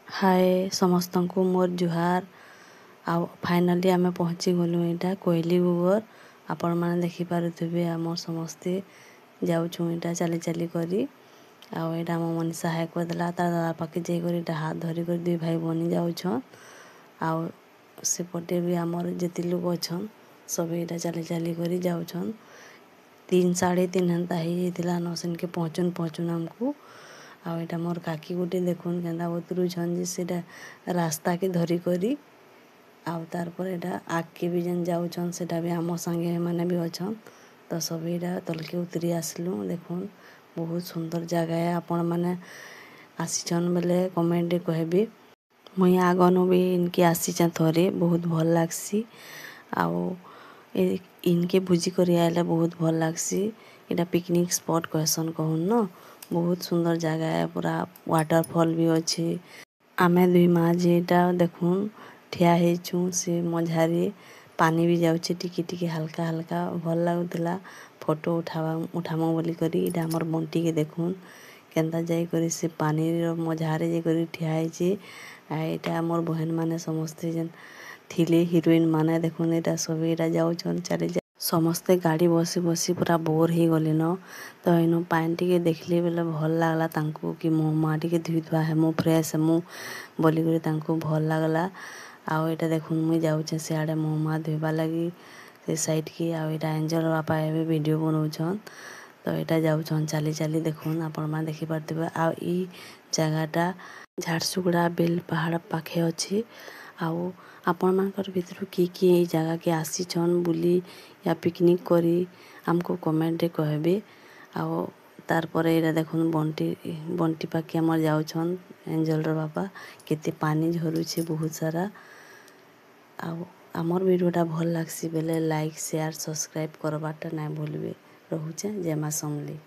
हाय समस्त को मोर जुहार। फाइनाली आम पहुँची गलु यहाँ कोइली गुगर। आपण मैंने देखिपे आम समस्ते जाऊँ यहाँ चली चली करी आम मन सहाय करदेला तार दादा पाखे जाकर हाथ धरिक दुई भाई बनी जाऊन आउटे भी आमर जिते लोग अच्छा सब यहाँ चली चली कर जाऊन 3 साढ़े 3 हेन्ता हो नौसन के पहुँचुन पहुँचुन आमको आईटा मोर काकी गोटे देखुन केन्दा उतरुछन से रास्ता के धरी करी तार पर एटा आगे भी जेन जाऊन सेटा भी आम संगे मैंने भी अच्छा तो सब यहाँ तलके उतरी आसलु। देखुन बहुत सुंदर जगह है। आपण मैंने आसीचन बेले कमेंट कहबी मुई आगनु भी इनके आसीचे थोड़े बहुत भल लागसी आउ इनके भुजी करी आइले बहुत भल लागसी। इटा पिकनिक स्पॉट कहसन कहून न बहुत सुंदर जगह है। पूरा वाटरफॉल भी अच्छे। आमे दुई माँ जेटा देखुन ठिया हेचु से मझारे पानी भी जाऊे टिकी टिकी हल्का हल्का भल लगुला फोटो उठामा बोली करी इटा हमर बंटी के देखुन केन्ता जाई करी से पानी मझारे जाई करी ठिया हेचे। एटा मोर बहन माने समस्ते जेन थिले हिरोइन माने देखुन एटा सब एटा जाऊन चली समस्ते गाड़ी बसी बसी पूरा बोर ही गले न तो इन पानी टिके देखले बेले भल लागला तांको कि मो माँ टिके धुई धुआ हेमु फ्रेश हेमु बोली करी तांको भल लागला। आउ एटा देखुन मुई जाऊचे सियाड़े मो माँ धुइबा लगी से साइड की आउ एटा एंजल बापा एबे वीडियो बनाउछन तो एटा जाऊछन चली चली देखुन आपण माँ देखि पारथिबे। आउ ई जगहटा झारसुगुड़ा बेल पहाड़ पाखे अछि। आउ आपण मानकर भितरु किए जगह के आसीछन बुली या पिकनिक करी आमको कमेंट कहबे। आउ तार पर एटा देखुन बंटी पाखे हमर जाऊछन एंजल बापा केते पानी झरुछे बहुत सारा। आउ आमर वीडियोटा भल लागसी बेले लाइक शेयर सब्सक्राइब करबाटा ना भूलबे। रहुचे जय माँ समली।